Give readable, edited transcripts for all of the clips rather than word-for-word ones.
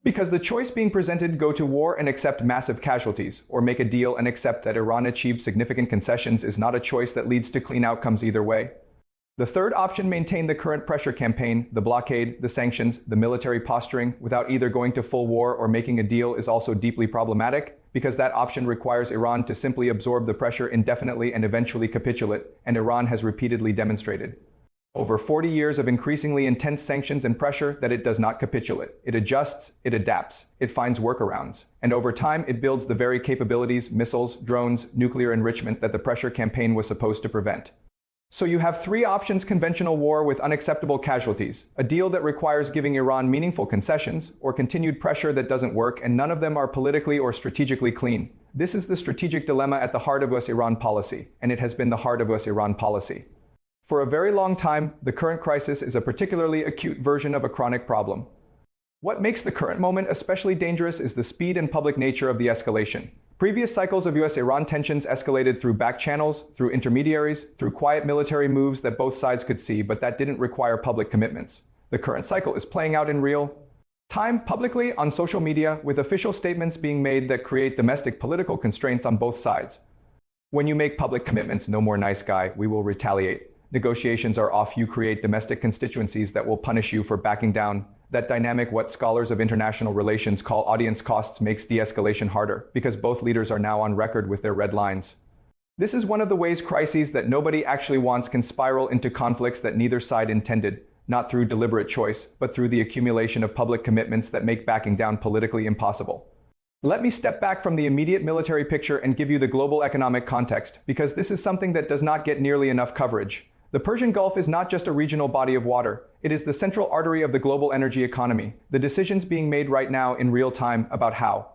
Because the choice being presented: go to war and accept massive casualties, or make a deal and accept that Iran achieved significant concessions, is not a choice that leads to clean outcomes either way. The third option: maintain the current pressure campaign, the blockade, the sanctions, the military posturing, without either going to full war or making a deal, is also deeply problematic, because that option requires Iran to simply absorb the pressure indefinitely and eventually capitulate, and Iran has repeatedly demonstrated over 40 years of increasingly intense sanctions and pressure that it does not capitulate. It adjusts, it adapts, it finds workarounds, and over time it builds the very capabilities, missiles, drones, nuclear enrichment that the pressure campaign was supposed to prevent. So you have three options: conventional war with unacceptable casualties, a deal that requires giving Iran meaningful concessions, or continued pressure that doesn't work, and none of them are politically or strategically clean. This is the strategic dilemma at the heart of US Iran policy, and it has been the heart of US Iran policy for a very long time. The current crisis is a particularly acute version of a chronic problem. What makes the current moment especially dangerous is the speed and public nature of the escalation. Previous cycles of US-Iran tensions escalated through back channels, through intermediaries, through quiet military moves that both sides could see, but that didn't require public commitments. The current cycle is playing out in real time, publicly, on social media, with official statements being made that create domestic political constraints on both sides. When you make public commitments: no more nice guy, we will retaliate. Negotiations are off, you create domestic constituencies that will punish you for backing down. That dynamic, what scholars of international relations call audience costs, makes de-escalation harder, because both leaders are now on record with their red lines. This is one of the ways crises that nobody actually wants can spiral into conflicts that neither side intended, not through deliberate choice, but through the accumulation of public commitments that make backing down politically impossible. Let me step back from the immediate military picture and give you the global economic context, because this is something that does not get nearly enough coverage. The Persian Gulf is not just a regional body of water, it is the central artery of the global energy economy. The decisions being made right now in real time about how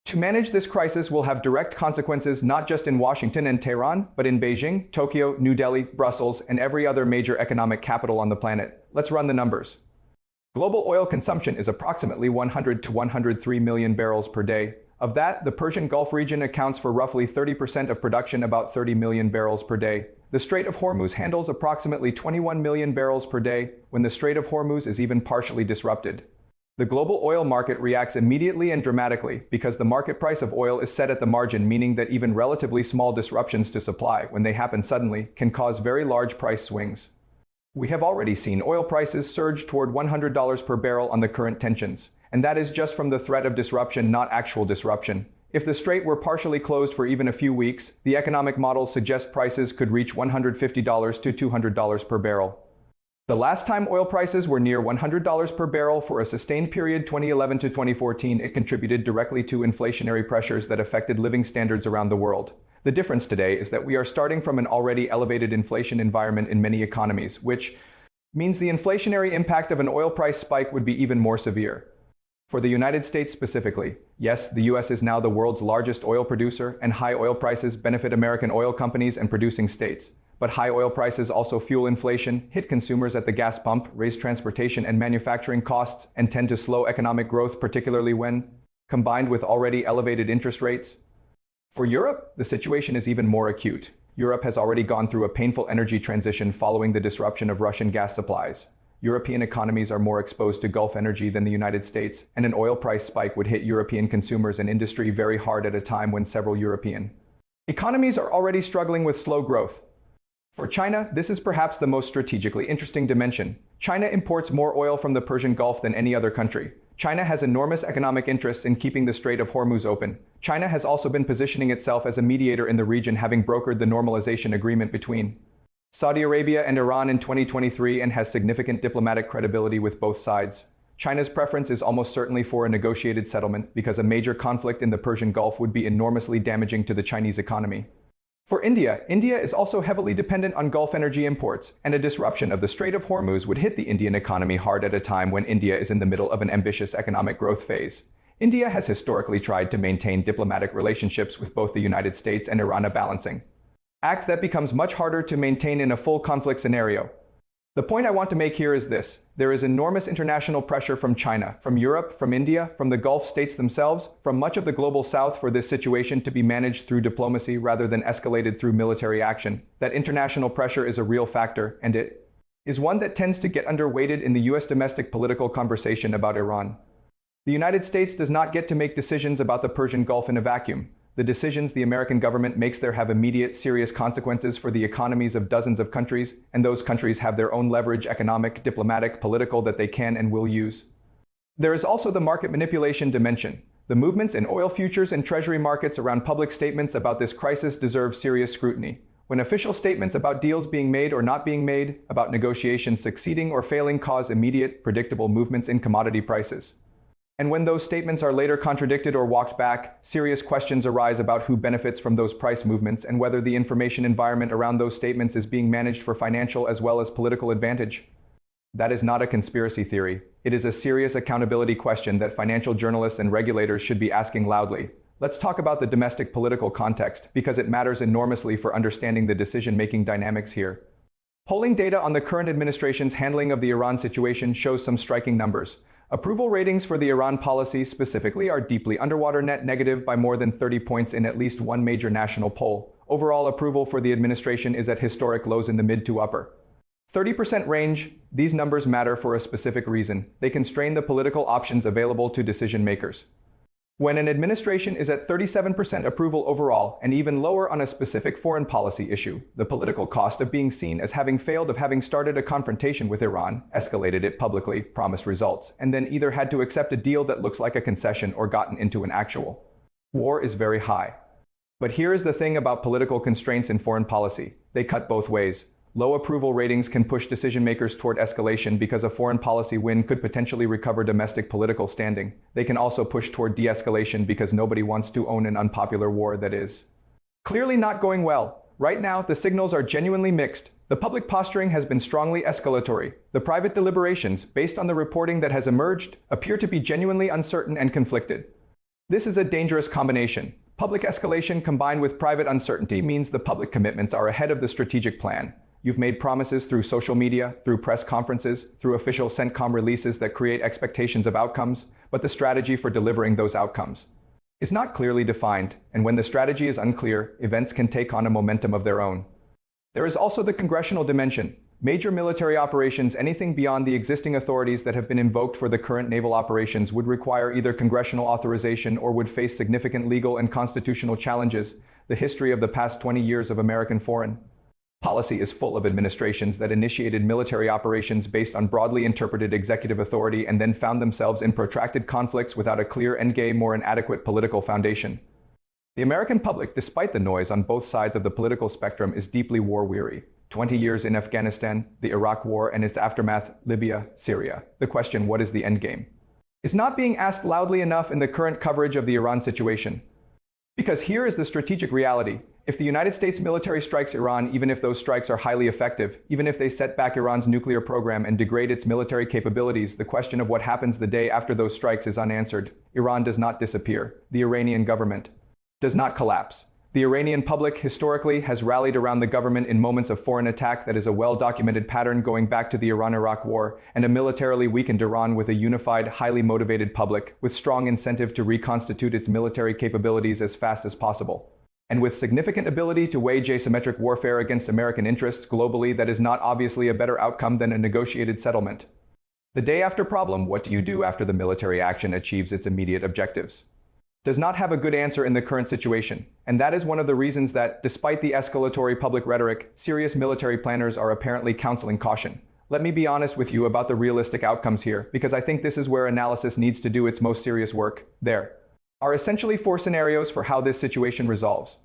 to manage this crisis will have direct consequences not just in Washington and Tehran, but in Beijing, Tokyo, New Delhi, Brussels, and every other major economic capital on the planet. Let's run the numbers. Global oil consumption is approximately 100 to 103 million barrels per day. Of that, the Persian Gulf region accounts for roughly 30% of production, about 30 million barrels per day. The Strait of Hormuz handles approximately 21 million barrels per day when the Strait of Hormuz is even partially disrupted. The global oil market reacts immediately and dramatically because the market price of oil is set at the margin, meaning that even relatively small disruptions to supply, when they happen suddenly, can cause very large price swings. We have already seen oil prices surge toward $100 per barrel on the current tensions, and that is just from the threat of disruption, not actual disruption. If the strait were partially closed for even a few weeks, the economic models suggest prices could reach $150 to $200 per barrel. The last time oil prices were near $100 per barrel for a sustained period, 2011 to 2014, it contributed directly to inflationary pressures that affected living standards around the world. The difference today is that we are starting from an already elevated inflation environment in many economies, which means the inflationary impact of an oil price spike would be even more severe. For the United States specifically, yes, the US is now the world's largest oil producer, and high oil prices benefit American oil companies and producing states. But high oil prices also fuel inflation, hit consumers at the gas pump, raise transportation and manufacturing costs, and tend to slow economic growth, particularly when combined with already elevated interest rates. For Europe, the situation is even more acute. Europe has already gone through a painful energy transition following the disruption of Russian gas supplies. European economies are more exposed to Gulf energy than the United States, and an oil price spike would hit European consumers and industry very hard at a time when several European economies are already struggling with slow growth. For China, this is perhaps the most strategically interesting dimension. China imports more oil from the Persian Gulf than any other country. China has enormous economic interests in keeping the Strait of Hormuz open. China has also been positioning itself as a mediator in the region, having brokered the normalization agreement between Saudi Arabia and Iran in 2023, and has significant diplomatic credibility with both sides. China's preference is almost certainly for a negotiated settlement, because a major conflict in the Persian Gulf would be enormously damaging to the Chinese economy. For India, India is also heavily dependent on Gulf energy imports, and a disruption of the Strait of Hormuz would hit the Indian economy hard at a time when India is in the middle of an ambitious economic growth phase. India has historically tried to maintain diplomatic relationships with both the United States and Iran, a balancing act that becomes much harder to maintain in a full conflict scenario. The point I want to make here is this: there is enormous international pressure from China, from Europe, from India, from the Gulf states themselves, from much of the global South for this situation to be managed through diplomacy rather than escalated through military action. That international pressure is a real factor, and it is one that tends to get underweighted in the US domestic political conversation about Iran. The United States does not get to make decisions about the Persian Gulf in a vacuum. The decisions the American government makes there have immediate, serious consequences for the economies of dozens of countries, and those countries have their own leverage, economic, diplomatic, political, that they can and will use. There is also the market manipulation dimension. The movements in oil futures and treasury markets around public statements about this crisis deserve serious scrutiny. When official statements about deals being made or not being made, about negotiations succeeding or failing cause immediate, predictable movements in commodity prices. And when those statements are later contradicted or walked back, serious questions arise about who benefits from those price movements and whether the information environment around those statements is being managed for financial as well as political advantage. That is not a conspiracy theory. It is a serious accountability question that financial journalists and regulators should be asking loudly. Let's talk about the domestic political context, because it matters enormously for understanding the decision-making dynamics here. Polling data on the current administration's handling of the Iran situation shows some striking numbers. Approval ratings for the Iran policy specifically are deeply underwater, net negative by more than 30 points in at least one major national poll. Overall approval for the administration is at historic lows in the mid to upper 30% range. These numbers matter for a specific reason. They constrain the political options available to decision makers. When an administration is at 37% approval overall and even lower on a specific foreign policy issue, the political cost of being seen as having failed, of having started a confrontation with Iran, escalated it publicly, promised results, and then either had to accept a deal that looks like a concession or gotten into an actual war is very high. But here is the thing about political constraints in foreign policy. They cut both ways. Low approval ratings can push decision makers toward escalation because a foreign policy win could potentially recover domestic political standing. They can also push toward de-escalation because nobody wants to own an unpopular war that is clearly not going well. Right now, the signals are genuinely mixed. The public posturing has been strongly escalatory. The private deliberations, based on the reporting that has emerged, appear to be genuinely uncertain and conflicted. This is a dangerous combination. Public escalation combined with private uncertainty means the public commitments are ahead of the strategic plan. You've made promises through social media, through press conferences, through official CENTCOM releases that create expectations of outcomes, but the strategy for delivering those outcomes is not clearly defined, and when the strategy is unclear, events can take on a momentum of their own. There is also the congressional dimension. Major military operations, anything beyond the existing authorities that have been invoked for the current naval operations, would require either congressional authorization or would face significant legal and constitutional challenges. The history of the past 20 years of American foreign policy is full of administrations that initiated military operations based on broadly interpreted executive authority and then found themselves in protracted conflicts without a clear endgame or an adequate political foundation. The American public, despite the noise on both sides of the political spectrum, is deeply war-weary. 20 years in Afghanistan, the Iraq War and its aftermath, Libya, Syria. The question, what is the endgame, is not being asked loudly enough in the current coverage of the Iran situation. Because here is the strategic reality. If the United States military strikes Iran, even if those strikes are highly effective, even if they set back Iran's nuclear program and degrade its military capabilities, the question of what happens the day after those strikes is unanswered. Iran does not disappear. The Iranian government does not collapse. The Iranian public, historically, has rallied around the government in moments of foreign attack. That is a well-documented pattern going back to the Iran-Iraq War, and a militarily weakened Iran with a unified, highly motivated public, with strong incentive to reconstitute its military capabilities as fast as possible. And with significant ability to wage asymmetric warfare against American interests globally, that is not obviously a better outcome than a negotiated settlement. The day after problem, what do you do after the military action achieves its immediate objectives? Does not have a good answer in the current situation, and that is one of the reasons that, despite the escalatory public rhetoric, serious military planners are apparently counseling caution. Let me be honest with you about the realistic outcomes here, because I think this is where analysis needs to do its most serious work. There are essentially 4 scenarios for how this situation resolves.